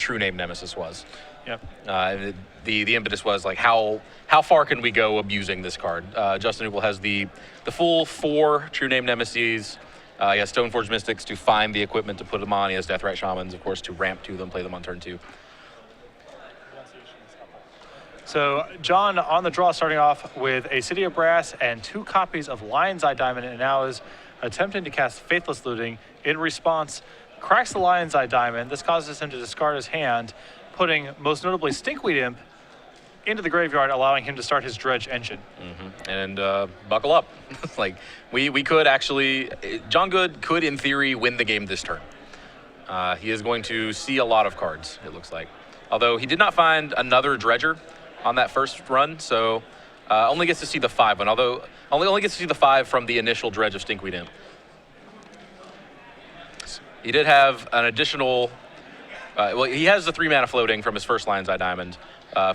true name Nemesis was. Yep. The impetus was like how far can we go abusing this card? Justin Uppal has the full 4 true name Nemesis. He has Stoneforge Mystics to find the equipment to put them on. He has Deathrite Shamans, of course, to ramp to them, play them on turn 2. So John on the draw, starting off with a City of Brass and 2 copies of Lion's Eye Diamond, and now is attempting to cast Faithless Looting. In response, cracks the Lion's Eye Diamond. This causes him to discard his hand, putting most notably Stinkweed Imp into the graveyard, allowing him to start his Dredge engine. And buckle up. Like, we could actually, John Good could, in theory, win the game this turn. He is going to see a lot of cards, it looks like. Although he did not find another Dredger on that first run, so only gets to see the 5 one, although only gets to see the 5 from the initial Dredge of Stinkweed Imp. He did have an additional, well, he has the 3 mana floating from his first Lion's Eye Diamond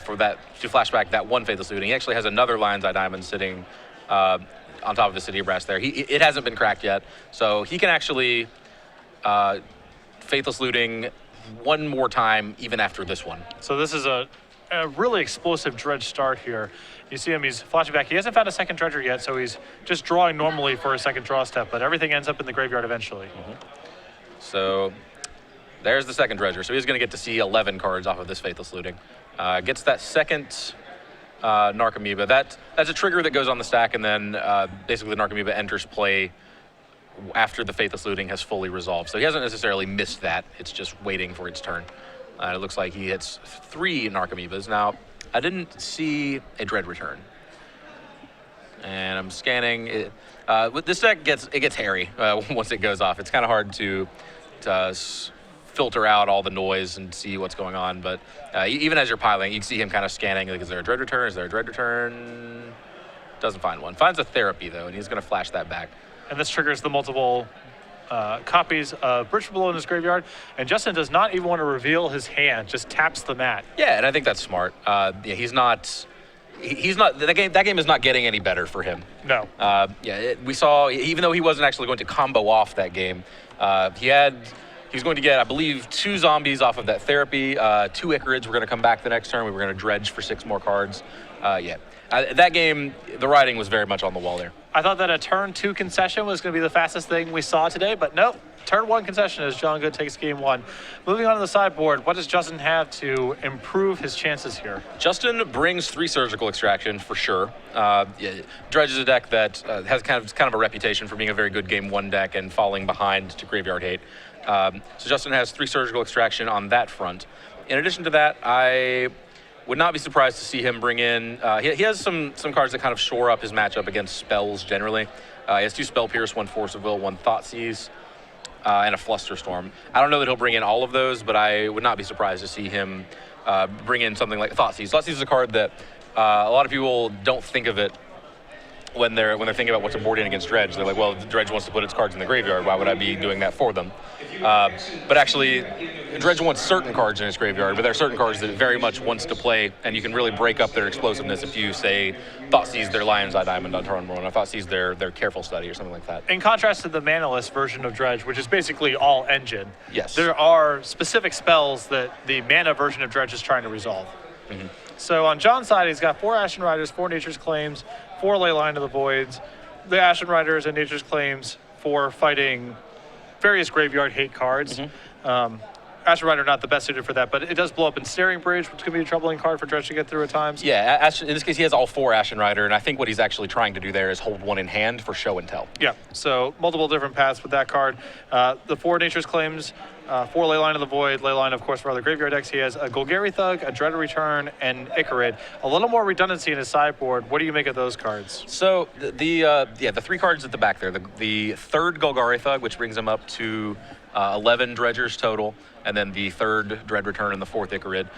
for that, to flashback that 1 Faithless Looting. He actually has another Lion's Eye Diamond sitting on top of the City of Brass there. It hasn't been cracked yet, so he can actually Faithless Looting one more time even after this one. So this is a really explosive Dredge start here. You see him, he's flashing back. He hasn't found a second Dredger yet, so he's just drawing normally for a second draw step, but everything ends up in the graveyard eventually. So there's the second Dredger. So he's going to get to see 11 cards off of this Faithless Looting. Gets that second Narcomoeba. That's a trigger that goes on the stack, and then basically the Narcomoeba enters play after the Faithless Looting has fully resolved. So he hasn't necessarily missed that. It's just waiting for its turn. It looks like he hits 3 Narcomoebas. Now, I didn't see a Dread Return. And I'm scanning. With this deck, it gets hairy once it goes off. It's kind of hard to filter out all the noise and see what's going on. But even as you're piling, you can see him kind of scanning. Like, is there a Dread Return? Is there a Dread Return? Doesn't find one. Finds a Therapy, though, and he's going to flash that back. And this triggers the multiple copies of Bridge Below in his graveyard, and Justin does not even want to reveal his hand, just taps the mat. Yeah, and I think that's smart. Yeah, he's not that game is not getting any better for him. No. We saw, even though he wasn't actually going to combo off that game, he's going to get, I believe, 2 zombies off of that Therapy, 2 Icarids were going to come back the next turn. We were going to dredge for 6 more cards. That game, the writing was very much on the wall there. I thought that a turn 2 concession was going to be the fastest thing we saw today, but nope. Turn 1 concession as John Good takes game 1. Moving on to the sideboard, what does Justin have to improve his chances here? Justin brings 3 Surgical Extraction for sure. Dredge is a deck that has kind of a reputation for being a very good game 1 deck and falling behind to graveyard hate. So Justin has 3 Surgical Extraction on that front. In addition to that, I would not be surprised to see him bring in, he has some cards that kind of shore up his matchup against spells generally. He has 2 Spell Pierce, 1 Force of Will, 1 Thoughtseize, and a Flusterstorm. I don't know that he'll bring in all of those, but I would not be surprised to see him bring in something like Thoughtseize. Thoughtseize is a card that a lot of people don't think of it when they're thinking about what's a board in against Dredge. They're like, well, Dredge wants to put its cards in the graveyard. Why would I be doing that for them? But actually, Dredge wants certain cards in its graveyard, but there are certain cards that it very much wants to play, and you can really break up their explosiveness if you, say, Thoughtseize their Lion's Eye Diamond on turn 1, or Thoughtseize their Careful Study or something like that. In contrast to the manaless version of Dredge, which is basically all engine, yes, there are specific spells that the mana version of Dredge is trying to resolve. So on John's side, he's got 4 Ashen Riders, 4 Nature's Claims, 4 Leyline of the Voids, the Ashen Riders and Nature's Claims for fighting various graveyard hate cards. Ashen Rider not the best suited for that, but it does blow up in Staring Bridge, which can be a troubling card for Dredge to get through at times. Yeah, in this case, he has all 4 Ashen Rider, and I think what he's actually trying to do there is hold 1 in hand for show and tell. Yeah, so multiple different paths with that card. The 4 Nature's Claims, 4 Leyline of the Void, Leyline, of course, for other graveyard decks. He has a Golgari Thug, a Dread Return, and Icarid. A little more redundancy in his sideboard. What do you make of those cards? So the 3 cards at the back there, the 3rd Golgari Thug, which brings him up to 11 Dredgers total, and then the 3rd Dread Return and the 4th Icarid.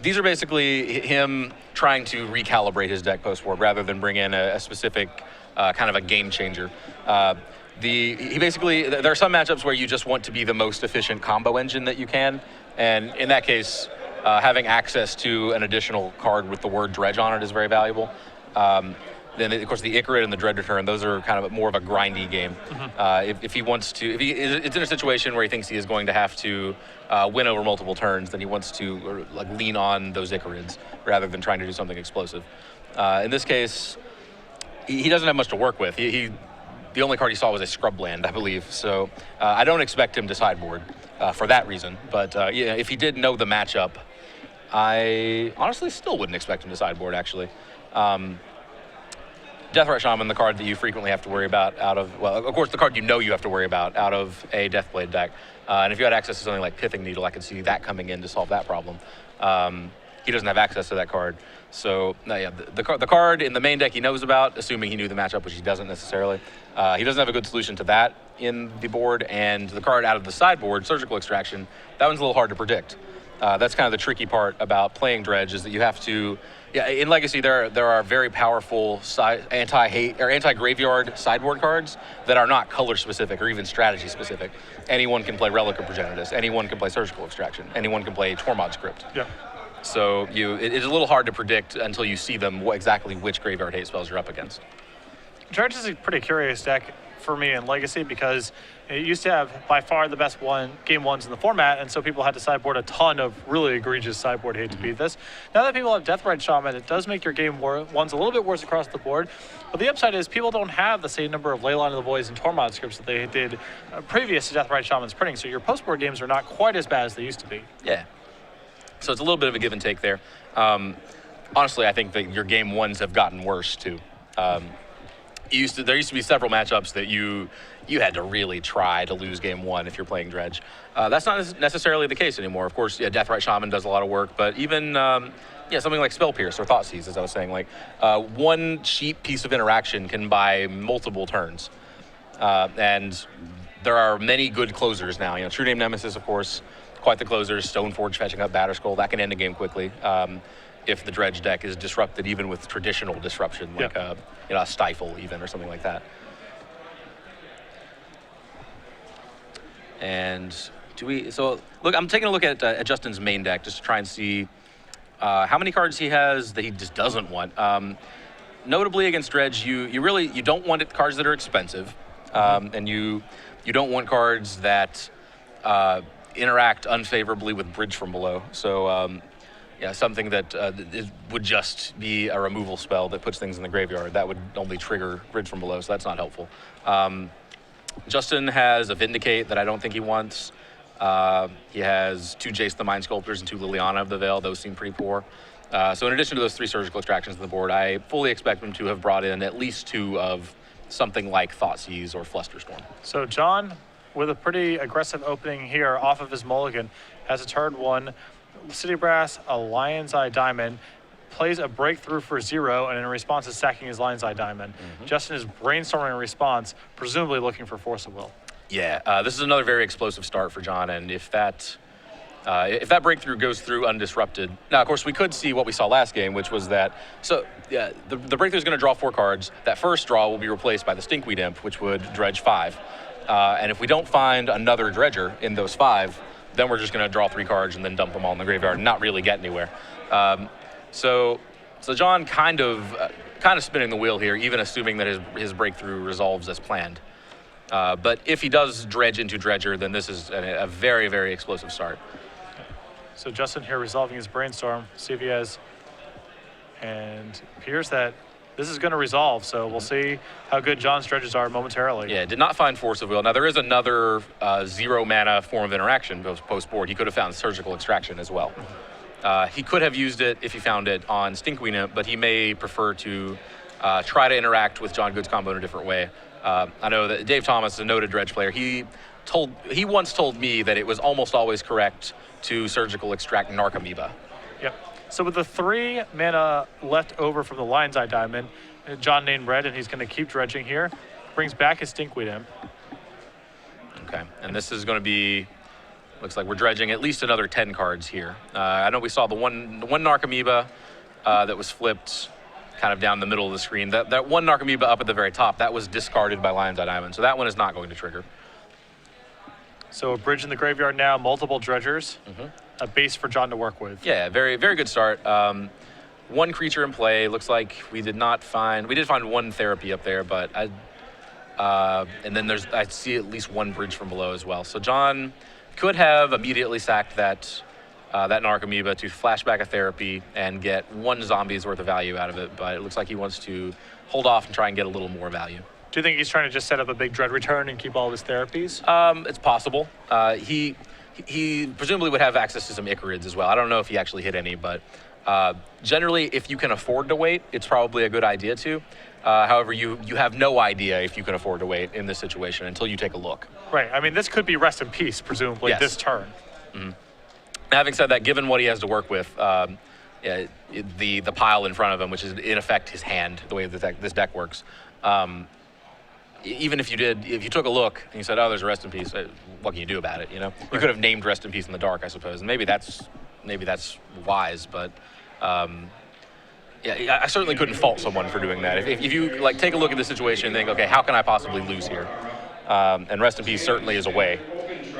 These are basically him trying to recalibrate his deck post-board rather than bring in a specific kind of a game changer. There are some matchups where you just want to be the most efficient combo engine that you can, and in that case, having access to an additional card with the word Dredge on it is very valuable. then of course the Icarid and the Dread Return, those are kind of more of a grindy game. If he wants to, if he is in a situation where he thinks he is going to have to win over multiple turns, then he wants to lean on those Icarids rather than trying to do something explosive. In this case, he doesn't have much to work with. The only card he saw was a Scrubland, I believe. So I don't expect him to sideboard for that reason. But yeah, if he did know the matchup, I honestly still wouldn't expect him to sideboard, actually. Deathright Shaman, the card that you frequently have to worry about well, of course, the card you know you have to worry about out of a Deathblade deck. And if you had access to something like Pithing Needle, I could see that coming in to solve that problem. He doesn't have access to that card. So, yeah, the card in the main deck he knows about, assuming he knew the matchup, which he doesn't necessarily. He doesn't have a good solution to that in the board. And the card out of the sideboard, Surgical Extraction, that one's a little hard to predict. That's kind of the tricky part about playing Dredge, is that you have to... Yeah, in Legacy, there are very powerful anti-graveyard sideboard cards that are not color-specific or even strategy-specific. Anyone can play Relic of Progenitus. Anyone can play Surgical Extraction. Anyone can play Tormod Script. Yeah. So it is a little hard to predict until you see them exactly which Graveyard Hate spells you're up against. Dredge is a pretty curious deck for me in Legacy because it used to have by far the best game ones in the format, and so people had to sideboard a ton of really egregious sideboard hate to beat this. Now that people have Deathright Shaman, it does make your game ones a little bit worse across the board, but the upside is people don't have the same number of Leyline of the Voids and Tormod scripts that they did previous to Deathright Shaman's printing, so your post-board games are not quite as bad as they used to be. Yeah. So it's a little bit of a give and take there. Honestly, I think that your game ones have gotten worse too. There used to be several matchups that you had to really try to lose game one if you're playing Dredge. That's not necessarily the case anymore. Of course, yeah, Deathright Shaman does a lot of work, but even something like Spell Pierce or Thoughtseize, as I was saying, like one cheap piece of interaction can buy multiple turns. And there are many good closers now. You know, True Name Nemesis, of course, quite the closers. Stoneforge fetching up Batterskull, that can end a game quickly. If the Dredge deck is disrupted, even with traditional disruption, like a Stifle even, or something like that. And look, I'm taking a look at Justin's main deck just to try and see how many cards he has that he just doesn't want. Notably against Dredge, you don't want cards that are expensive, and you don't want cards that interact unfavorably with Bridge from Below. So something that would just be a removal spell that puts things in the graveyard. That would only trigger Bridge from Below, so that's not helpful. Justin has a Vindicate that I don't think he wants. He has 2 Jace the Mind Sculptors and 2 Liliana of the Veil. Those seem pretty poor. So in addition to those 3 Surgical Extractions on the board, I fully expect him to have brought in at least 2 of something like Thoughtseize or Flusterstorm. So John, with a pretty aggressive opening here off of his mulligan, has a turn 1 City Brass, a Lion's Eye Diamond, plays a Breakthrough for 0, and in response is sacking his Lion's Eye Diamond. Justin is brainstorming in response, presumably looking for Force of Will. Yeah, this is another very explosive start for John, and if that Breakthrough goes through undisrupted, now of course we could see what we saw last game, which was that, the Breakthrough is going to draw 4 cards. That first draw will be replaced by the Stinkweed Imp, which would dredge 5. And if we don't find another Dredger in those 5, then we're just going to draw 3 cards and then dump them all in the graveyard and not really get anywhere. So John kind of spinning the wheel here, even assuming that his Breakthrough resolves as planned. But if he does dredge into Dredger, then this is a very, very explosive start. So Justin here resolving his Brainstorm, see if he has, and appears that this is going to resolve, so we'll see how good John's dredges are momentarily. Yeah, did not find Force of Will. Now, there is another 0 mana form of interaction post-board. He could have found Surgical Extraction as well. He could have used it if he found it on Stinkweed Imp, but he may prefer to try to interact with John Good's combo in a different way. I know that Dave Thomas is a noted Dredge player. He once told me that it was almost always correct to Surgical Extract Narcomoeba. Yep. So with the 3 mana left over from the Lion's Eye Diamond, John named red, and he's going to keep dredging here. Brings back his Stinkweed Imp. Okay, and this is going to be, looks like we're dredging at least another 10 cards here. I know we saw the one Narcomoeba that was flipped kind of down the middle of the screen. That one Narcomoeba up at the very top, that was discarded by Lion's Eye Diamond, so that one is not going to trigger. So a bridge in the graveyard now, multiple dredgers. A base for John to work with. Yeah, very, very good start. one creature in play. Looks like we did find one therapy up there, but and then I see at least one bridge from below as well. So John could have immediately sacked that Narcomoeba to flash back a therapy and get one zombie's worth of value out of it, but it looks like he wants to hold off and try and get a little more value. Do you think he's trying to just set up a big dread return and keep all of his therapies? It's possible. He presumably would have access to some Icarids as well. I don't know if he actually hit any, but generally, if you can afford to wait, it's probably a good idea to. However, you have no idea if you can afford to wait in this situation until you take a look. Right. I mean, this could be rest in peace, presumably, Yes. this turn. Mm-hmm. Having said that, given what he has to work with, the pile in front of him, which is in effect his hand, the way this deck works, even if you took a look and you said, oh, there's a rest in peace, what can you do about it, you know? You could have named rest in peace in the dark, I suppose, and maybe that's wise, but I certainly couldn't fault someone for doing that. If you like take a look at the situation and think, okay, how can I possibly lose here? And rest in peace certainly is a way.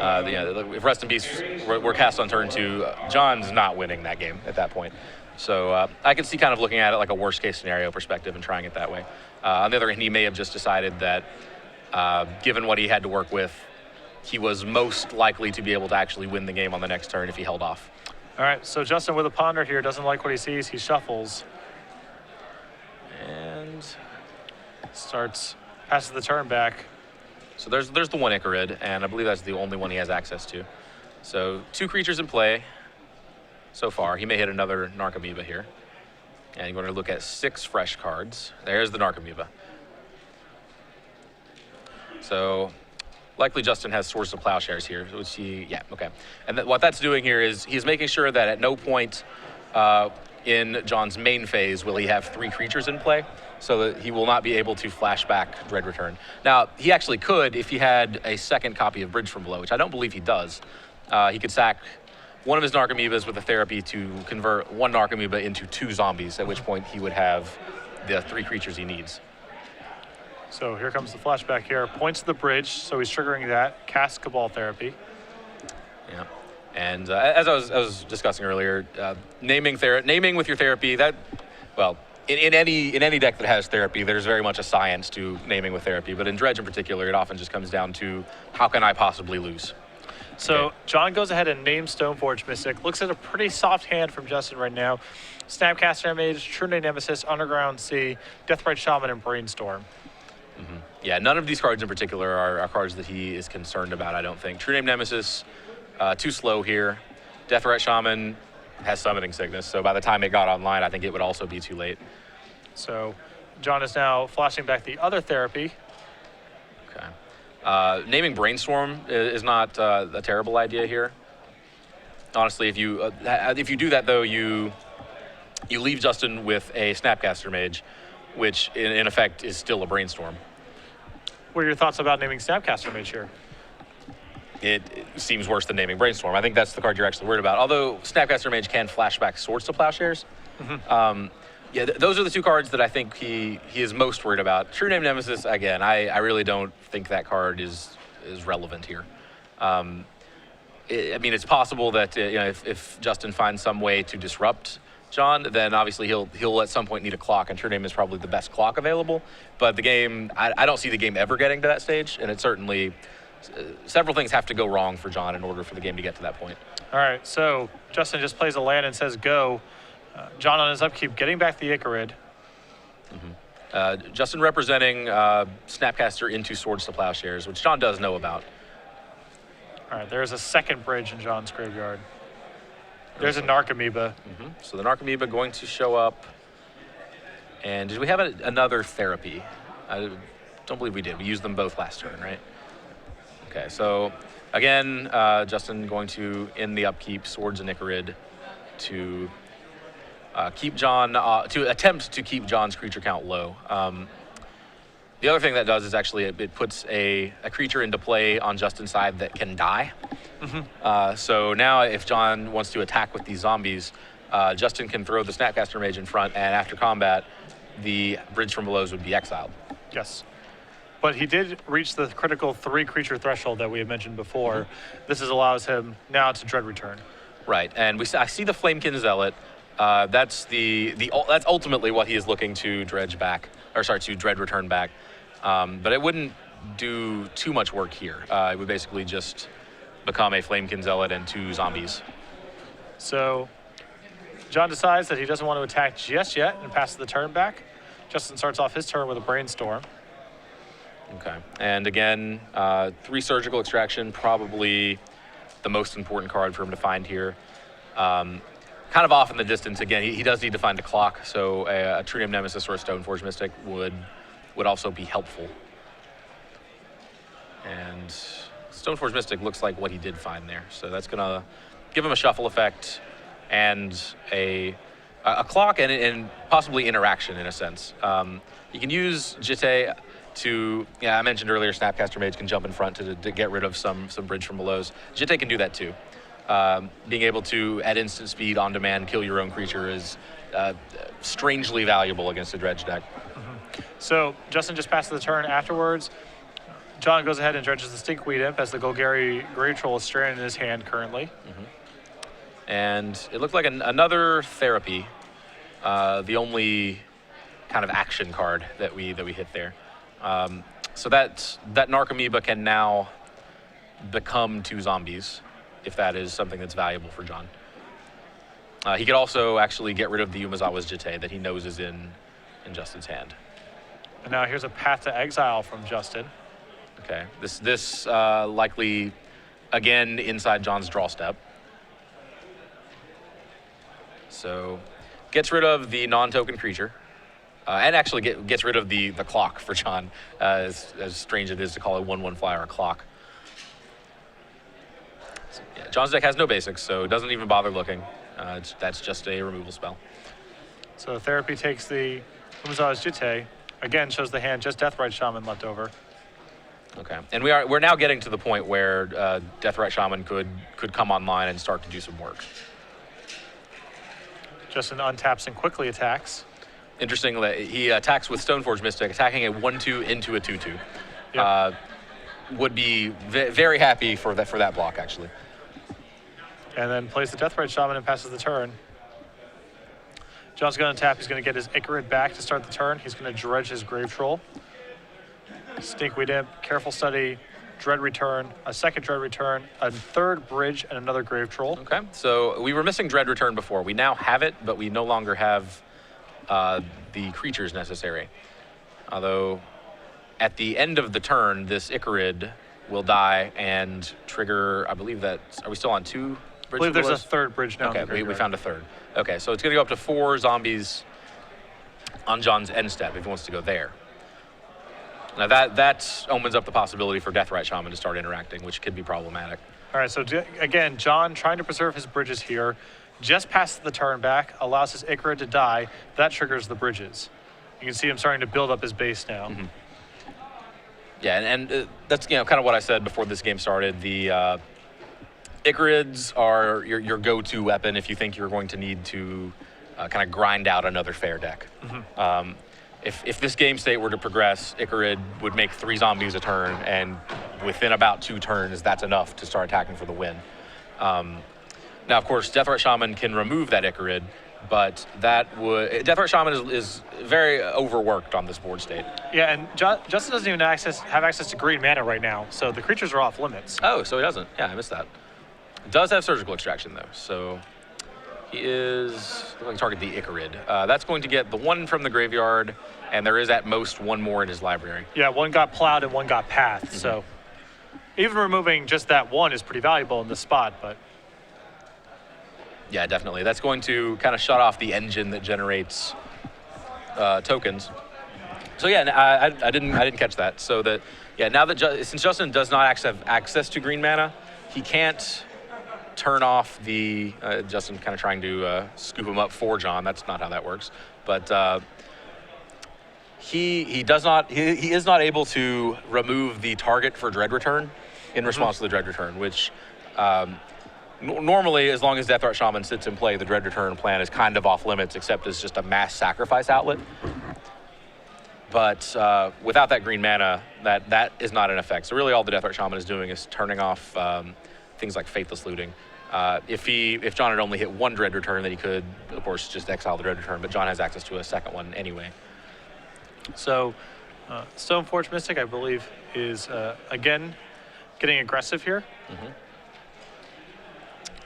If rest in peace were cast on turn 2, John's not winning that game at that point. So I can see kind of looking at it like a worst case scenario perspective and trying it that way. On the other hand, he may have just decided that given what he had to work with, he was most likely to be able to actually win the game on the next turn if he held off. All right, so Justin with a ponder here doesn't like what he sees. He shuffles and passes the turn back. So there's the one Icarid, and I believe that's the only one he has access to. So 2 creatures in play so far. He may hit another Narcomoeba here. And you're going to look at 6 fresh cards. There's the Narcomoeba. So likely Justin has Swords to Plowshares here, which okay. And what that's doing here is he's making sure that at no point in John's main phase will he have 3 creatures in play, so that he will not be able to flash back Dread Return. Now, he actually could if he had a second copy of Bridge from Below, which I don't believe he does. He could sack one of his Narcomoebas with a therapy to convert one Narcomoeba into 2 zombies, at which point he would have the 3 creatures he needs. So here comes the flashback here. Points to the bridge, so he's triggering that. Casts Cabal Therapy. Yeah. And as I was discussing earlier, naming with your therapy, in any deck that has therapy, there's very much a science to naming with therapy. But in Dredge in particular, it often just comes down to how can I possibly lose? So Okay. John goes ahead and names Stoneforge Mystic. Looks at a pretty soft hand from Justin right now. Snapcaster Mage, True Name Nemesis, Underground Sea, Deathrite Shaman, and Brainstorm. Mm-hmm. Yeah, none of these cards in particular are cards that he is concerned about, I don't think. True Name Nemesis, too slow here. Deathrite Shaman has Summoning Sickness, so by the time it got online, I think it would also be too late. So John is now flashing back the other therapy. Okay. Naming Brainstorm is not a terrible idea here. Honestly, if you do that, though, you leave Justin with a Snapcaster Mage, which in effect is still a Brainstorm. What are your thoughts about naming Snapcaster Mage here? It seems worse than naming Brainstorm. I think that's the card you're actually worried about. Although Snapcaster Mage can flashback Swords to Plowshares. Mm-hmm. Those are the 2 cards that I think he is most worried about. True Name Nemesis, again, I really don't think that card is relevant here. It's possible that if Justin finds some way to disrupt John, then obviously he'll at some point need a clock, and True Name is probably the best clock available. But the game, I don't see the game ever getting to that stage, and it certainly several things have to go wrong for John in order for the game to get to that point. All right, so Justin just plays a land and says go. John on his upkeep, getting back the Icarid. Mm-hmm. Justin representing Snapcaster into Swords to Plowshares, which John does know about. All right, there's a second bridge in John's graveyard. There's a Narcomoeba. Mm-hmm. So the Narcomoeba going to show up. And did we have another therapy? I don't believe we did. We used them both last turn, right? Okay, so again, Justin going to end the upkeep, Swords and Icarid, to keep John, to attempt to keep John's creature count low. The other thing that does is actually it puts a creature into play on Justin's side that can die. Mm-hmm. So now if John wants to attack with these zombies, Justin can throw the Snapcaster Mage in front, and after combat, the Bridge from Belows would be exiled. Yes. But he did reach the critical 3 creature threshold that we had mentioned before. Mm-hmm. This allows him now to Dread Return. Right, and I see the Flamekin Zealot. That's that's ultimately what he is looking to to dread return back. But it wouldn't do too much work here. It would basically just become a Flamekin Zealot and 2 zombies. So John decides that he doesn't want to attack just yet and passes the turn back. Justin starts off his turn with a Brainstorm. Okay, and again, 3 Surgical Extraction, probably the most important card for him to find here. Kind of off in the distance. Again, he does need to find a clock, so a Tritium Nemesis or a Stoneforge Mystic would also be helpful. And Stoneforge Mystic looks like what he did find there, so that's gonna give him a shuffle effect and a clock and possibly interaction in a sense. You can use Jitte to, I mentioned earlier, Snapcaster Mage can jump in front to get rid of some bridge from belows. Jitte can do that too. Being able to, at instant speed, on demand, kill your own creature is strangely valuable against a Dredge deck. So Justin just passes the turn afterwards. John goes ahead and dredges the Stinkweed Imp as the Golgari Grave Troll is stranded in his hand currently. And it looked like another Therapy, the only kind of action card that we hit there. So that Narcomoeba can now become 2 zombies, if that is something that's valuable for John. He could also actually get rid of the Umezawa's Jitte that he knows is in Justin's hand. And now here's a Path to Exile from Justin. Okay, this likely, again, inside John's draw step. So, gets rid of the non-token creature, and actually gets rid of the clock for John, as strange it is to call a 1/1 flyer a clock. So, yeah, John's deck has no basics, so doesn't even bother looking. That's just a removal spell. So Therapy takes the Umezawa's Jitte. Again, shows the hand just Deathrite Shaman left over. Okay, and we're now getting to the point where Deathrite Shaman could come online and start to do some work. Justin untaps and quickly attacks. Interesting that he attacks with Stoneforge Mystic, attacking a 1/2 into a 2/2. Yep. Would be very happy for that block, actually. And then plays the Deathrite Shaman and passes the turn. John's going to tap. He's going to get his Icarid back to start the turn. He's going to dredge his Grave Troll. Stinkweed Imp, Careful Study, Dread Return, a second Dread Return, a third Bridge, and another Grave Troll. Okay, so we were missing Dread Return before. We now have it, but we no longer have the creatures necessary. Although, at the end of the turn, this Icarid will die and trigger, I believe that, are we still on 2 bridges? I believe there's a third bridge now. Okay, we found a third. Okay, so it's going to go up to 4 zombies on John's end step if he wants to go there. Now that opens up the possibility for Deathrite Shaman to start interacting, which could be problematic. All right, so again, John trying to preserve his bridges here. Just passes the turn back, allows his Icarid to die. That triggers the bridges. You can see him starting to build up his base now. Yeah, and that's kind of what I said before this game started. The Icarids are your go-to weapon if you think you're going to need to kind of grind out another fair deck. If this game state were to progress, Icarid would make 3 zombies a turn, and within about 2 turns, that's enough to start attacking for the win. Now, of course, Deathrite Shaman can remove that Icarid, but Deathrite Shaman is very overworked on this board state. Yeah, and Justin doesn't even have access to green mana right now, so the creatures are off limits. Oh, so he doesn't. Yeah, I missed that. Does have Surgical Extraction, though, so he is going to target the Icarid. That's going to get the 1 from the graveyard, and there is at most 1 more in his library. Yeah, 1 got plowed and 1 got pathed, so even removing just that 1 is pretty valuable in this spot, but... Yeah, definitely. That's going to kind of shut off the engine that generates tokens. So yeah, I didn't catch that. So that now that since Justin does not have access to green mana, he can't turn off the Justin kind of trying to scoop him up for John. That's not how that works. But he is not able to remove the target for Dread Return in response to the Dread Return, which. Normally, as long as Deathrite Shaman sits in play, the Dread Return plan is kind of off limits, except as just a mass sacrifice outlet. But without that green mana, that is not in effect. So really all the Deathrite Shaman is doing is turning off things like Faithless Looting. If John had only hit one Dread Return, then he could, of course, just exile the Dread Return, but John has access to a second one anyway. So Stoneforge Mystic, I believe, is, again, getting aggressive here.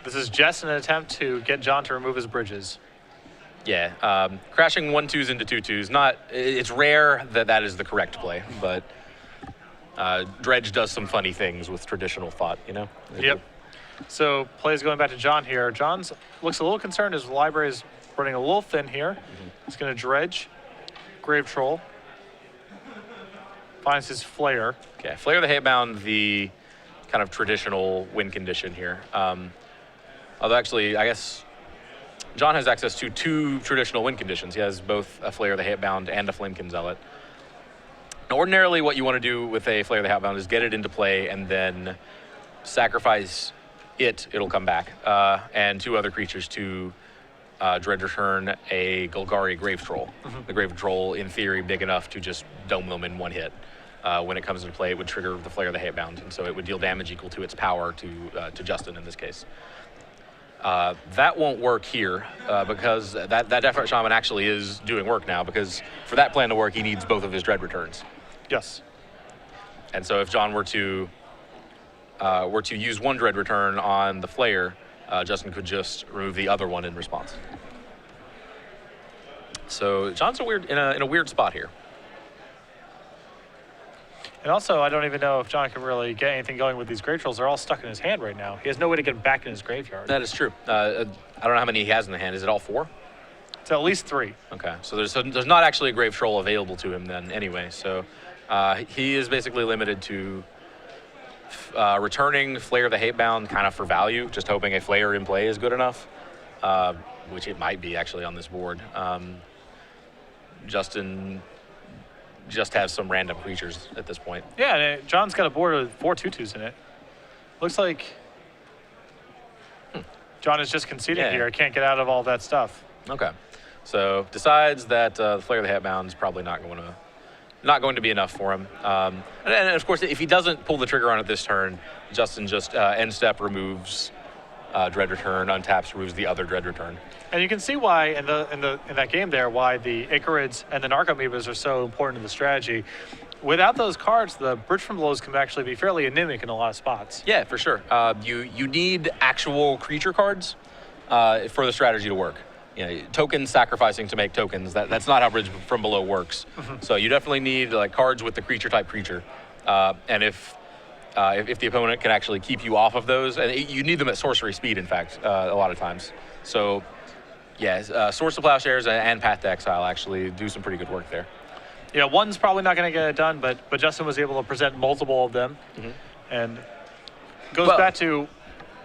This is just an attempt to get John to remove his bridges. Yeah, crashing 1/2s into 2/2s. It's rare that that is the correct play, but Dredge does some funny things with traditional thought, you know? Yep. So plays going back to John here. John's looks a little concerned. His library is running a little thin here. He's going to dredge, Grave Troll, finds his Flare. Okay, Flare the Hatebound, the kind of traditional win condition here. Although actually, I guess John has access to 2 traditional win conditions. He has both a Flare the Hatebound and a Flamekin Zealot. Ordinarily, what you want to do with a Flare the Hatebound is get it into play and then sacrifice it'll come back, and 2 other creatures to Dread Return a Golgari Grave Troll. The Grave Troll, in theory, big enough to just dome them in one hit. When it comes into play, it would trigger the Flare of the Hatebound, and so it would deal damage equal to its power to Justin in this case. That won't work here because that Death Shaman actually is doing work now, because for that plan to work, he needs both of his Dread Returns. Yes. And so if John were to use one Dread Return on the Flare, Justin could just remove the other one in response. So John's in a weird spot here. And also, I don't even know if John can really get anything going with these Grave Trolls. They're all stuck in his hand right now. He has no way to get them back in his graveyard. That is true. I don't know how many he has in the hand. Is it all 4? It's at least 3. Okay, so there's not actually a Grave Troll available to him then anyway. So he is basically limited to returning Flare the Hatebound kind of for value, just hoping a Flare in play is good enough, which it might be actually on this board. Justin just has some random creatures at this point. Yeah, and John's got a board with 4 2/2s in it. Looks like John is just conceding here. Can't get out of all that stuff. Okay, so decides that the Flare of the Hatbound is probably not going to be enough for him. And of course, if he doesn't pull the trigger on it this turn, Justin just end step removes Dread Return, untaps, removes the other Dread Return. And you can see why in that game there, why the Icarids and the Narcomoebas are so important to the strategy. Without those cards, the Bridge from Belows can actually be fairly anemic in a lot of spots. Yeah, for sure. You need actual creature cards for the strategy to work. You know, tokens sacrificing to make tokens, that's not how Bridge from Below works. So you definitely need like cards with the creature type creature. And if the opponent can actually keep you off of those, and you need them at sorcery speed, in fact, a lot of times. So yeah, Source of Plowshares and Path to Exile actually do some pretty good work there. Yeah, one's probably not going to get it done, but Justin was able to present multiple of them. And goes back to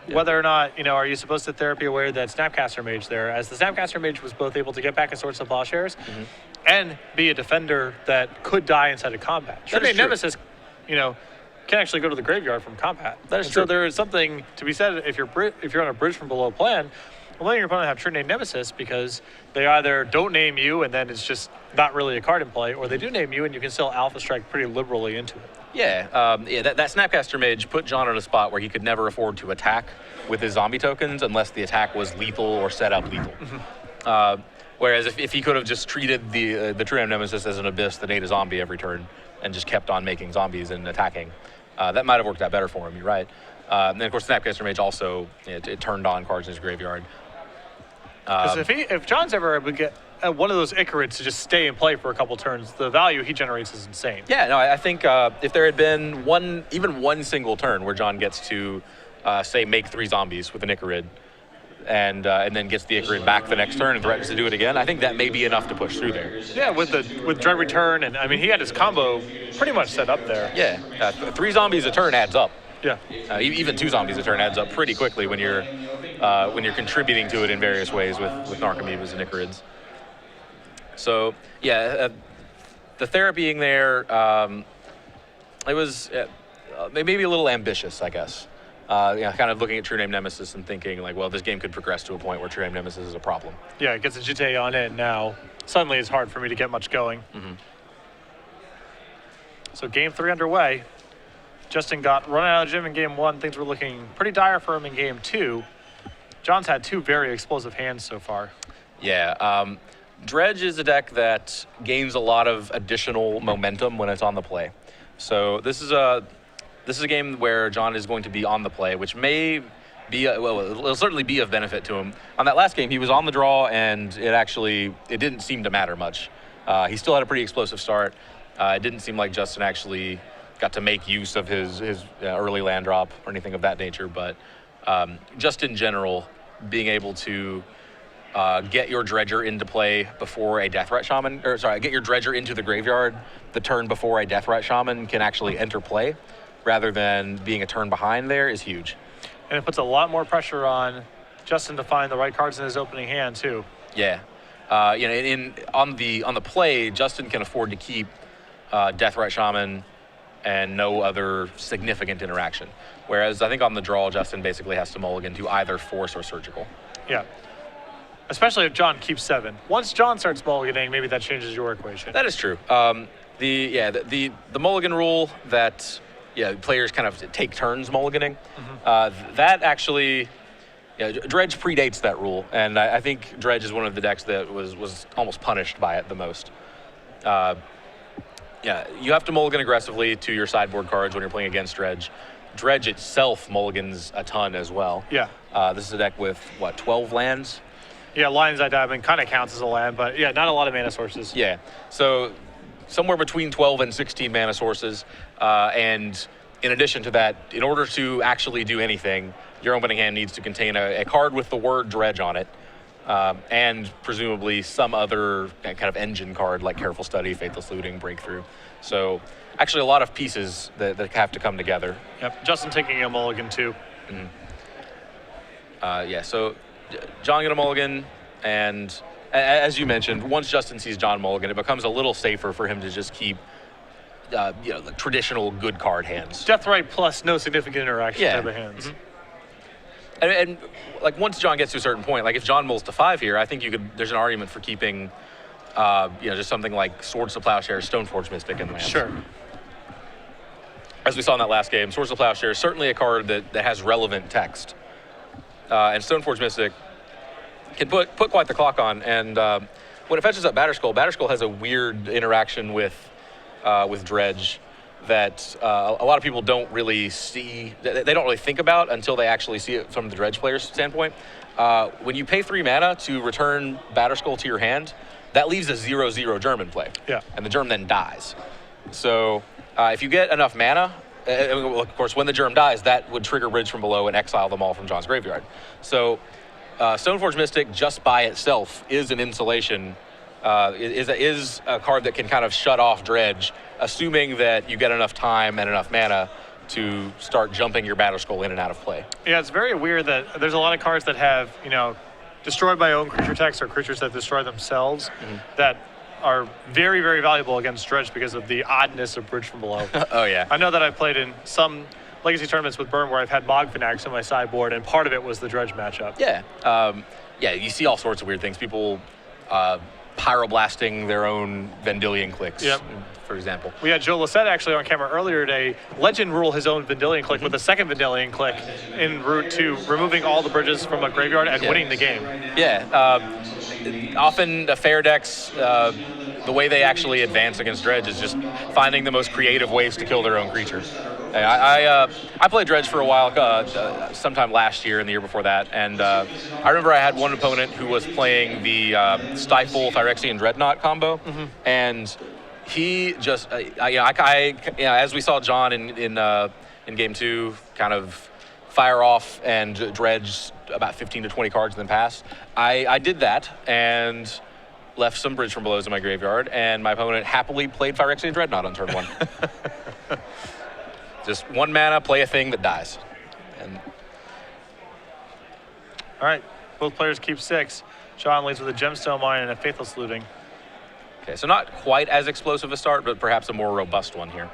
whether or not, are you supposed to therapy aware that Snapcaster Mage there, as the Snapcaster Mage was both able to get back a Source of Plowshares and be a defender that could die inside of combat. Nemesis, can actually go to the graveyard from combat. That is true. So there is something to be said if you're on a Bridge from Below plan, letting your opponent have true name Nemesis, because they either don't name you and then it's just not really a card in play, or they do name you and you can still Alpha Strike pretty liberally into it. Yeah, that Snapcaster Mage put John in a spot where he could never afford to attack with his zombie tokens unless the attack was lethal or set up lethal. Whereas if he could have just treated the True Name Nemesis as an abyss that ate a zombie every turn and just kept on making zombies and attacking, that might have worked out better for him, you're right. And then, of course, Snapcaster Mage also, it turned on cards in his graveyard. Because if John's ever able to get one of those Icarids to just stay in play for a couple turns, the value he generates is insane. Yeah, no, I think if there had been even one single turn where John gets to, say, make 3 zombies with an Icarid, and then gets the Icarid back the next turn and threatens to do it again, I think that may be enough to push through there. Yeah, with Dread Return, and I mean, he had his combo pretty much set up there. Yeah, 3 zombies a turn adds up. Yeah. Even 2 zombies a turn adds up pretty quickly when you're contributing to it in various ways with Narcomoebas and Icarids. So yeah, the therapying there, it was maybe a little ambitious, I guess. Kind of looking at True Name Nemesis and thinking like, well, this game could progress to a point where True Name Nemesis is a problem. Yeah, it gets a GT on it now. Suddenly it's hard for me to get much going. So game 3 underway. Justin got run out of the gym in game 1. Things were looking pretty dire for him in game 2. John's had 2 very explosive hands so far. Yeah. Dredge is a deck that gains a lot of additional momentum when it's on the play. So this is a game where John is going to be on the play, which may be it'll certainly be of benefit to him. On that last game, he was on the draw, and it didn't seem to matter much. He still had a pretty explosive start. It didn't seem like Justin actually got to make use of his early land drop or anything of that nature. But just in general, being able to get your Dredger into play before a Deathrat Shaman, get your Dredger into the graveyard the turn before a Deathrat Shaman can actually enter play, rather than being a turn behind there, is huge. And it puts a lot more pressure on Justin to find the right cards in his opening hand too. Yeah. On the play, Justin can afford to keep Deathrat Shaman and no other significant interaction. Whereas I think on the draw, Justin basically has to mulligan to either Force or Surgical. Yeah. Especially if John keeps 7. Once John starts mulliganing, maybe that changes your equation. That is true. The mulligan rule that players kind of take turns mulliganing, that actually, Dredge predates that rule, and I think Dredge is one of the decks that was almost punished by it the most. You have to mulligan aggressively to your sideboard cards when you're playing against Dredge. Dredge itself mulligans a ton as well. Yeah. This is a deck with, 12 lands? Yeah, Lion's Eye Diamond kind of counts as a land, but yeah, not a lot of mana sources. Yeah, so somewhere between 12 and 16 mana sources, and in addition to that, in order to actually do anything, your opening hand needs to contain a card with the word Dredge on it, and presumably some other kind of engine card like Careful Study, Faithless Looting, Breakthrough. So actually a lot of pieces that have to come together. Yep, Justin taking a mulligan too. So John get a mulligan, and as you mentioned, once Justin sees John mulligan, it becomes a little safer for him to just keep the traditional good card hands. Deathrite plus no significant interaction type of hands. And like once John gets to a certain point, like if John mulls to 5 here, I think there's an argument for keeping just something like Swords to Plowshare, Stoneforge Mystic in the hand. Sure. As we saw in that last game, Swords to Plowshare is certainly a card that has relevant text. And Stoneforge Mystic can put quite the clock on. And when it fetches up Batterskull has a weird interaction with Dredge that a lot of people don't really see, they don't really think about until they actually see it from the Dredge player's standpoint. When you pay 3 mana to return Batterskull to your hand, that leaves a 0/0 germ in play. Yeah. And the germ then dies. So if you get enough mana, of course, when the germ dies, that would trigger Bridge from Below and exile them all from John's graveyard. So Stoneforge Mystic, just by itself, is an insulation, is a card that can kind of shut off Dredge, assuming that you get enough time and enough mana to start jumping your Batterskull in and out of play. Yeah, it's very weird that there's a lot of cards that have, destroyed by own creature text or creatures that destroy themselves that are very, very valuable against Dredge because of the oddness of Bridge from Below. Oh, yeah. I know that I've played in some Legacy tournaments with Burn where I've had Mog Fanatics on my sideboard, and part of it was the Dredge matchup. Yeah. You see all sorts of weird things. People pyroblasting their own Vendilion clicks, for example. We had Joe Lissette actually on camera earlier today. Legend rule his own Vendilion click with a second Vendilion click en route to removing all the bridges from a graveyard and winning the game. Often the fair decks, the way they actually advance against Dredge is just finding the most creative ways to kill their own creatures. I played Dredge for a while, sometime last year and the year before that, and I remember I had one opponent who was playing the Stifle Phyrexian Dreadnought combo, and he just, as we saw John in game 2, kind of fire off and Dredge about 15 to 20 cards in the pass. I did that and left some Bridge from Belows in my graveyard, and my opponent happily played Phyrexian Dreadnought on turn 1. Just 1 mana, play a thing that dies. All right, both players keep 6. John leads with a Gemstone Mine and a Faithless Looting. Okay, so not quite as explosive a start, but perhaps a more robust one here.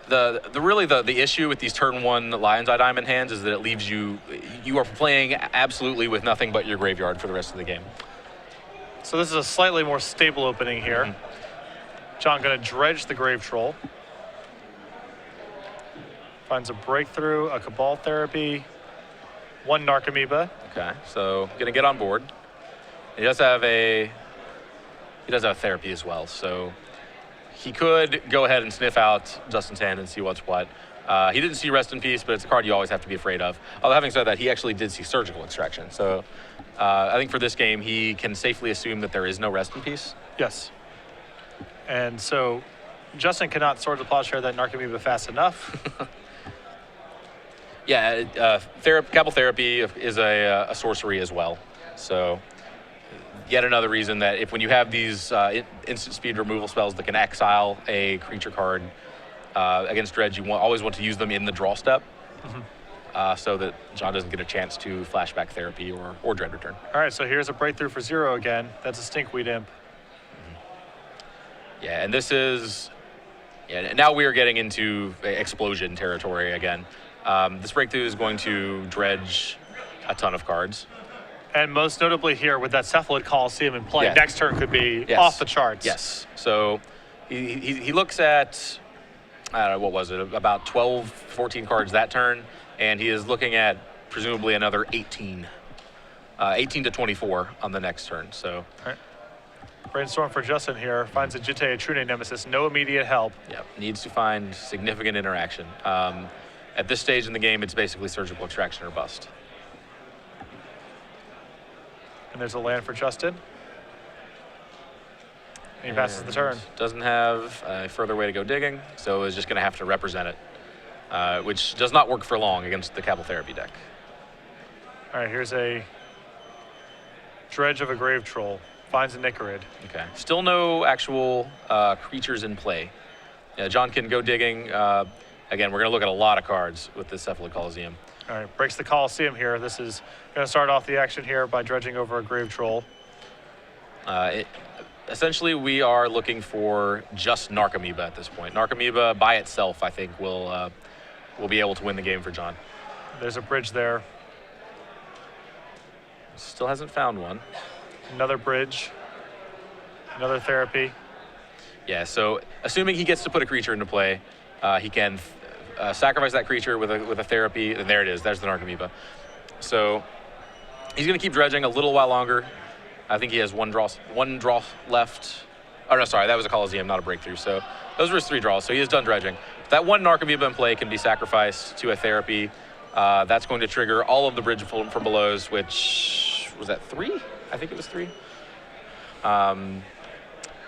The issue with these turn 1 Lion's Eye Diamond hands is that it leaves you are playing absolutely with nothing but your graveyard for the rest of the game. So this is a slightly more stable opening here. John going to Dredge the Grave Troll. Finds a Breakthrough, a Cabal Therapy. 1 Narcomoeba. Okay, so gonna get on board. He does have a therapy as well, so he could go ahead and sniff out Justin's hand and see what's what. He didn't see Rest in Peace, but it's a card you always have to be afraid of. Although having said that, he actually did see Surgical Extraction. So I think for this game, he can safely assume that there is no Rest in Peace. Yes. And so Justin cannot Swords of Plowshare that Narcomoeba fast enough. Yeah, Cabal Therapy is a sorcery as well. So yet another reason that when you have these instant speed removal spells that can exile a creature card against Dredge, you always want to use them in the draw step, so that John doesn't get a chance to Flashback Therapy or Dread Return. All right, so here's a breakthrough for 0 again. That's a Stinkweed Imp. Yeah, and this is... Yeah, now we are getting into explosion territory again. This breakthrough is going to dredge a ton of cards. And most notably here with that Cephalid Coliseum in play, Yeah. next turn could be Yes. off the charts. Yes. So he looks at, I don't know, what was it, about 12, 14 cards that turn, and he is looking at presumably another 18 to 24 on the next turn. So. All right. Brainstorm for Justin here. Finds a Jitte, a True Nemesis. No immediate help. Yep. Needs to find significant interaction. At this stage in the game, it's basically Surgical Extraction or bust. And there's a land for Justin. And he passes the turn. Doesn't have a further way to go digging, so is just going to have to represent it, which does not work for long against the Cabal Therapy deck. All right, here's a Dredge of a Grave Troll. Finds a Nicarid. Okay. Still no actual creatures in play. John can go digging. Again, we're going to look at a lot of cards with this Cephalid Coliseum. All right, breaks the Coliseum here. This is going to start off the action here by dredging over a Grave Troll. Essentially, we are looking for just Narcomoeba at this point. Narcomoeba by itself, I think, will be able to win the game for John. There's a bridge there. Still hasn't found one. Another bridge. Another therapy. Yeah, so assuming he gets to put a creature into play, he can sacrifice that creature with a therapy, and there it is. There's the Narcomoeba. So he's going to keep dredging a little while longer. I think he has one draw left. Oh, no, sorry, that was a Coliseum, not a breakthrough. So those were his 3 draws, so he is done dredging. That one Narcomoeba in play can be sacrificed to a therapy. That's going to trigger all of the bridge from belows, which, was that 3? I think it was 3.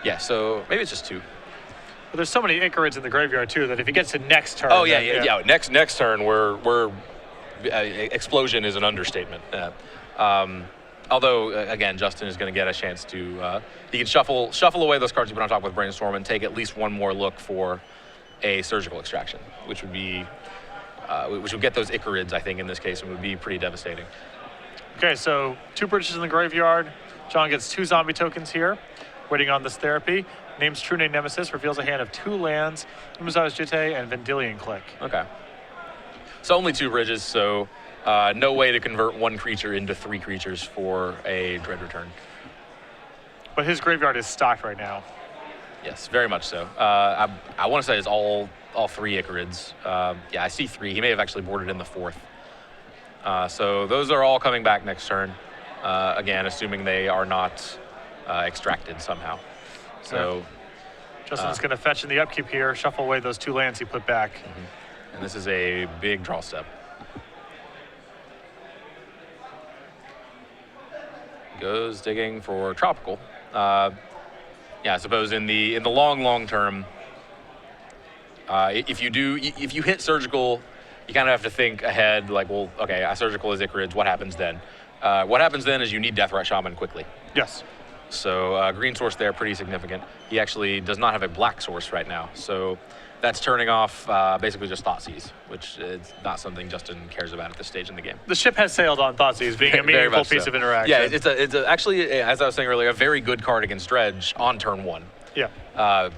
Yeah, so maybe it's just 2. But there's so many Icarids in the graveyard too that if he gets to next turn. Oh yeah. Next turn, we're explosion is an understatement. Although again, Justin is going to get a chance to he can shuffle away those cards you put on top with Brainstorm and take at least one more look for a Surgical Extraction, which would get those Icarids, I think, in this case, and would be pretty devastating. Okay, so 2 bridges in the graveyard. John gets 2 zombie tokens here, waiting on this therapy. Names True Name Nemesis, reveals a hand of 2 lands, Umazawa's Jitte, and Vendilion Click. Okay. So only 2 bridges, so no way to convert 1 creature into 3 creatures for a Dread Return. But his graveyard is stocked right now. Yes, very much so. I want to say it's all 3 Icarids. Yeah, I see 3. He may have actually boarded in the 4th. So those are all coming back next turn. Again, assuming they are not extracted somehow. So Justin's going to fetch in the upkeep here, shuffle away those 2 lands he put back. And this is a big draw step. Goes digging for Tropical. Yeah, I suppose in the long term, if you hit Surgical, you kind of have to think ahead, like, well, okay, Surgical is Icarids, what happens then? What happens then is you need Deathrat Shaman quickly. Yes. So green source there, pretty significant. He actually does not have a black source right now. So that's turning off basically just Thoughtseize, which is not something Justin cares about at this stage in the game. The ship has sailed on Thoughtseize, being a meaningful piece of interaction. Yeah, it's actually, as I was saying earlier, a very good card against Dredge on turn 1. Yeah.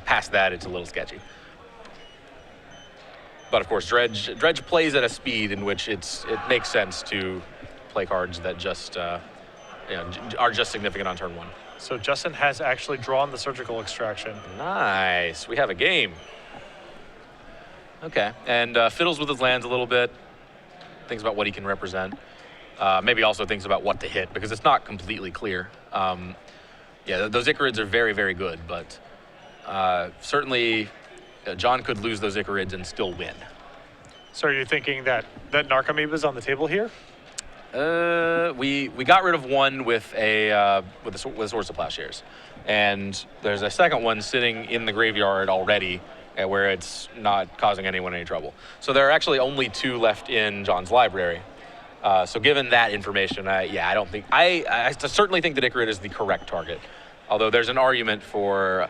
Past that, it's a little sketchy. But of course, Dredge plays at a speed in which it makes sense to play cards that just are just significant on turn 1. So Justin has actually drawn the Surgical Extraction. Nice. We have a game. Okay. And fiddles with his lands a little bit. Thinks about what he can represent. Maybe also thinks about what to hit because it's not completely clear. Yeah, those Icarids are very, very good, but certainly John could lose those Icarids and still win. So are you thinking that Narcomoeba is on the table here? We got rid of one with a Swords to Plowshares, and there's a second one sitting in the graveyard already, where it's not causing anyone any trouble. So there are actually only 2 left in John's library. So given that information, I don't think I certainly think that Icarid is the correct target. Although there's an argument for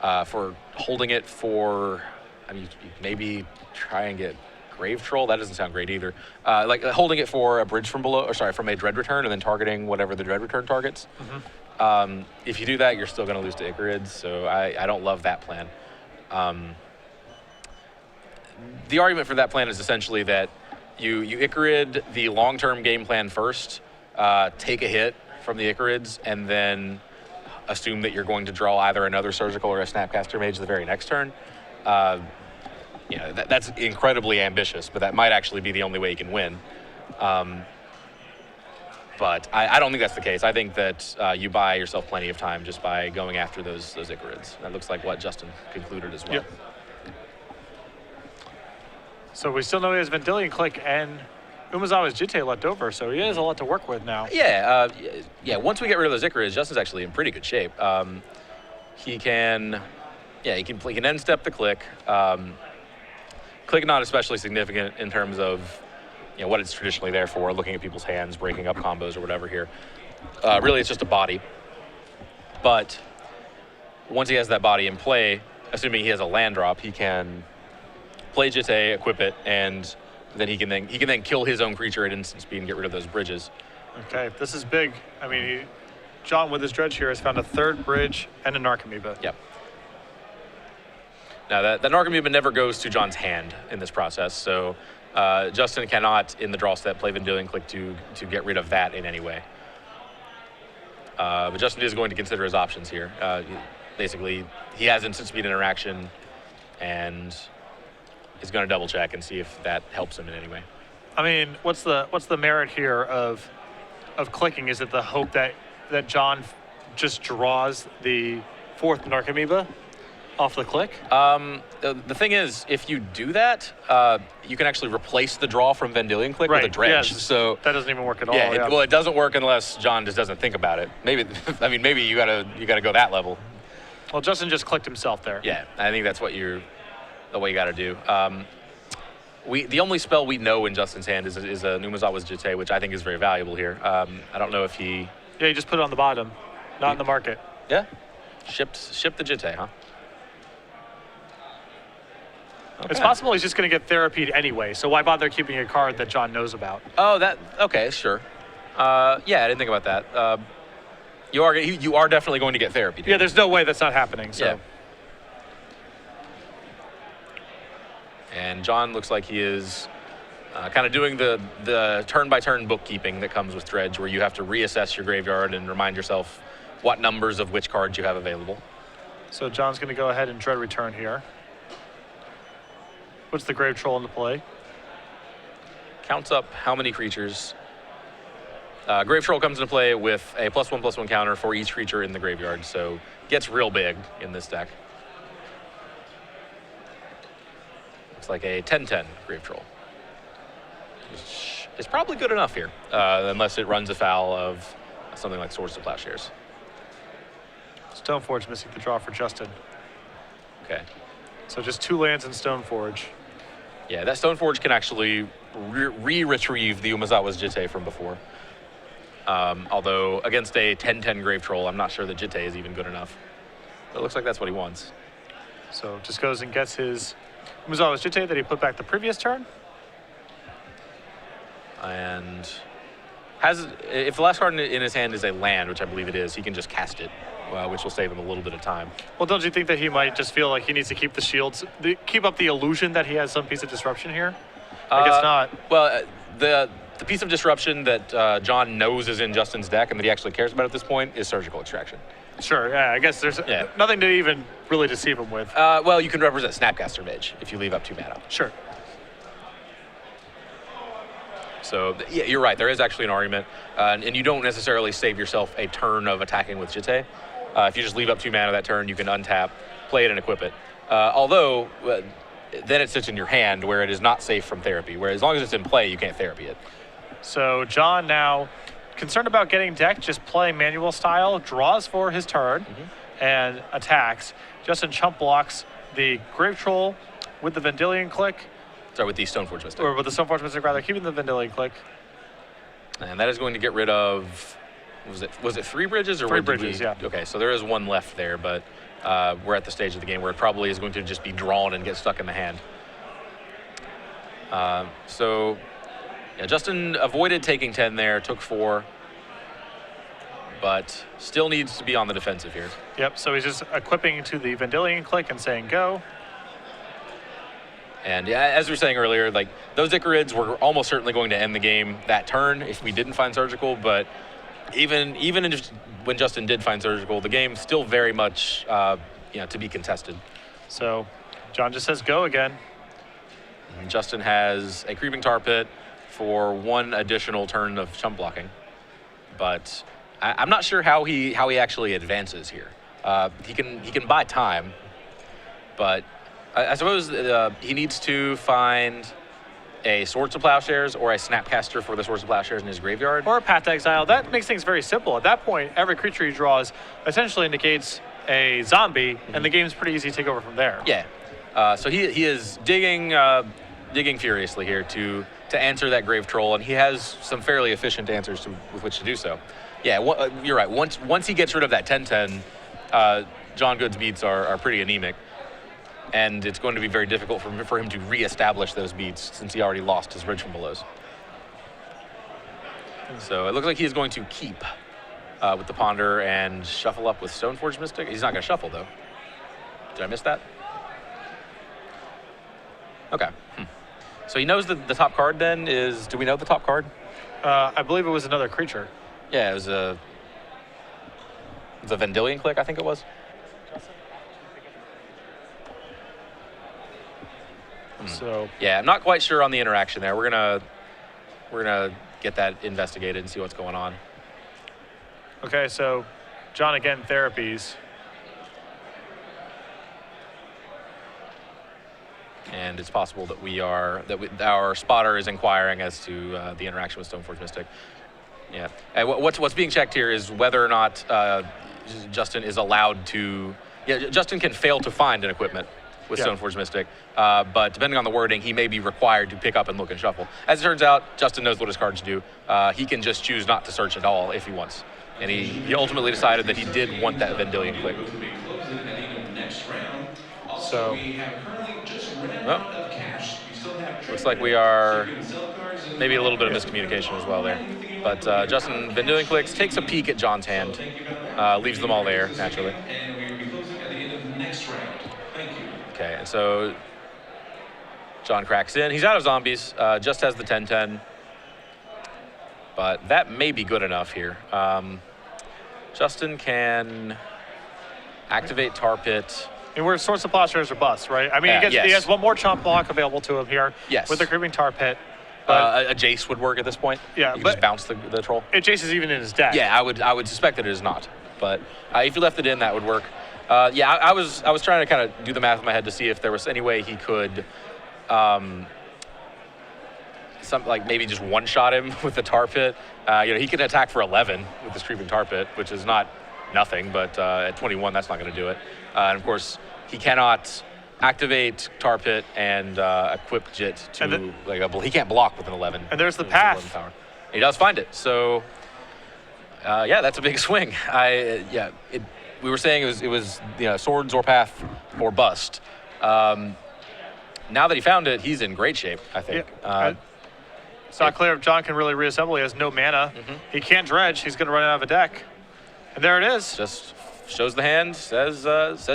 holding it for, I mean, maybe try and get Grave Troll. That doesn't sound great either. Like holding it for a bridge from below, or sorry, from a Dread Return, and then targeting whatever the Dread Return targets. If you do that, you're still going to lose to Icarids. So I don't love that plan. The argument for that plan is essentially that you Icarid the long-term game plan first, take a hit from the Icarids, and then assume that you're going to draw either another Surgical or a Snapcaster Mage the very next turn. That's incredibly ambitious, but that might actually be the only way you can win. But I don't think that's the case. I think that you buy yourself plenty of time just by going after those Icarids. That looks like what Justin concluded as well. Yep. So we still know he has Vendilion Click and Umezawa's Jitte left over, so he has a lot to work with now. Yeah, once we get rid of those Icarids, Justin's actually in pretty good shape. He can end step the Click. Click not especially significant in terms of what it's traditionally there for, looking at people's hands, breaking up combos or whatever here. Really, it's just a body. But once he has that body in play, assuming he has a land drop, he can play Jitte, equip it, and then he can then kill his own creature at instant speed and get rid of those bridges. Okay, this is big. I mean, John with his dredge here has found a 3rd bridge and a Narcomoeba. Yep. Now that Narcomoeba never goes to John's hand in this process, so Justin cannot, in the draw step, play Vendilion Click to get rid of that in any way. But Justin is going to consider his options here. Basically, he has instant speed interaction, and he's going to double check and see if that helps him in any way. I mean, what's the merit here of clicking? Is it the hope that John just draws the 4th Narcomoeba off the Click? The thing is, if you do that, you can actually replace the draw from Vendilion Click with a dredge. Yes. So that doesn't even work at all. Yeah, well, it doesn't work unless John just doesn't think about it. Maybe you gotta go that level. Well, Justin just clicked himself there. Yeah, I think that's what you got to do. The only spell we know in Justin's hand is a Umezawa's Jitte, which I think is very valuable here. I don't know if he... Yeah, he just put it on the bottom, not in the market. Yeah, shipped the Jitte, huh? Okay. It's possible he's just going to get therapied anyway, so why bother keeping a card that John knows about? Oh, okay, sure. I didn't think about that. You are definitely going to get therapied. Yeah, there's no way that's not happening. So. Yeah. And John looks like he is kind of doing the turn-by-turn bookkeeping that comes with Dredge, where you have to reassess your graveyard and remind yourself what numbers of which cards you have available. So John's going to go ahead and Dread Return here. Puts the Grave Troll into play. Counts up how many creatures. Grave Troll comes into play with a +1/+1 counter for each creature in the graveyard, so gets real big in this deck. Looks like a 10/10 Grave Troll. Which is probably good enough here, unless it runs afoul of something like Swords to Plowshares. Stoneforge missing the draw for Justin. Okay. So just 2 lands and Stoneforge. Yeah, that Stoneforge can actually retrieve the Umezawa's Jitte from before. Although against a 10/10 Grave Troll, I'm not sure that Jitte is even good enough. But it looks like that's what he wants. So just goes and gets his Umezawa's Jitte that he put back the previous turn. And if the last card in his hand is a land, which I believe it is, he can just cast it, which will save him a little bit of time. Well, don't you think that he might just feel like he needs to keep the shields, keep up the illusion that he has some piece of disruption here? I guess not. Well, the piece of disruption that John knows is in Justin's deck and that he actually cares about at this point is Surgical Extraction. Sure, yeah, I guess there's nothing to even really deceive him with. Well, you can represent Snapcaster Mage if you leave up 2 mana. Sure. So yeah, you're right. There is actually an argument, and you don't necessarily save yourself a turn of attacking with Jite. If you just leave up 2 mana that turn, you can untap, play it, and equip it. Although then it sits in your hand where it is not safe from therapy. Where as long as it's in play, you can't therapy it. So John now concerned about getting decked, just playing manual style, draws for his turn and attacks. Justin chump blocks the Grave Troll with the Vendilion Click. Sorry, with the Stoneforge Mystic. Or with the Stoneforge Mystic, rather, keeping the Vendilion Click. And that is going to get rid of, was it 3 bridges? Or 3 bridges, yeah. Okay, so there is 1 left there, but we're at the stage of the game where it probably is going to just be drawn and get stuck in the hand. So yeah, Justin avoided taking 10 there, took 4, but still needs to be on the defensive here. Yep, so he's just equipping to the Vendilion Click and saying go. And yeah, as we were saying earlier, like those Icarids were almost certainly going to end the game that turn if we didn't find Surgical. But even when Justin did find Surgical, the game still very much to be contested. So John just says go again. And Justin has a Creeping Tar Pit for 1 additional turn of chump blocking, but I'm not sure how he actually advances here. He can buy time, but I suppose he needs to find a Swords to Plowshares or a Snapcaster for the Swords to Plowshares in his graveyard. Or a Path to Exile. That makes things very simple. At that point, every creature he draws essentially indicates a zombie, and the game's pretty easy to take over from there. Yeah. So he is digging furiously here to answer that Grave Troll, and he has some fairly efficient answers with which to do so. Yeah, you're right. Once he gets rid of that 10/10, John Good's beats are pretty anemic. And it's going to be very difficult for him to reestablish those beats since he already lost his Bridge from Belows. So it looks like he is going to keep with the Ponder and shuffle up with Stoneforge Mystic. He's not going to shuffle, though. Did I miss that? Okay. So he knows that the top card then is... Do we know the top card? I believe it was another creature. Yeah, it was a Vendilion Click, I think it was. So yeah, I'm not quite sure on the interaction there. We're gonna get that investigated and see what's going on. Okay, so John again therapies. And it's possible that our spotter is inquiring as to the interaction with Stoneforge Mystic. Yeah. And what's being checked here is whether or not Justin is allowed to. Yeah, Justin can fail to find an equipment with Stoneforge Mystic, but depending on the wording, he may be required to pick up and look and shuffle. As it turns out, Justin knows what his cards do. He can just choose not to search at all if he wants. And he ultimately decided that he did want that Vendilion Click. So, well, looks like we are maybe a little bit of miscommunication as well there. But Justin Vendilion Clicks, takes a peek at John's hand, leaves them all there, naturally. Okay, and so John cracks in. He's out of zombies, just has the 10/10. But that may be good enough here. Justin can activate Tar Pit. And we're Swords to Plowshares or bust, right? I mean, he has 1 more chomp block available to him here. Yes. With the Creeping Tar Pit. A Jace would work at this point. Yeah, you can just bounce the troll. Jace is even in his deck. Yeah, I would suspect that it is not. But if you left it in, that would work. I was trying to kind of do the math in my head to see if there was any way he could, maybe just one-shot him with the Tar Pit. He can attack for 11 with the Creeping Tar Pit, which is not nothing, but at 21, that's not going to do it. And of course, he cannot activate Tar Pit and equip Jit to he can't block with an 11. And there's the path. Power. He does find it. So that's a big swing. We were saying it was swords or path or bust. Now that he found it, he's in great shape, I think. Yeah. It's not clear if John can really reassemble. He has no mana. He can't dredge. He's going to run out of a deck. And there it is. Just shows the hand, says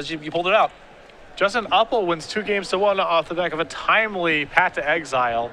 you pulled it out. Justin Uppal wins 2 games to 1 off the back of a timely Path to Exile.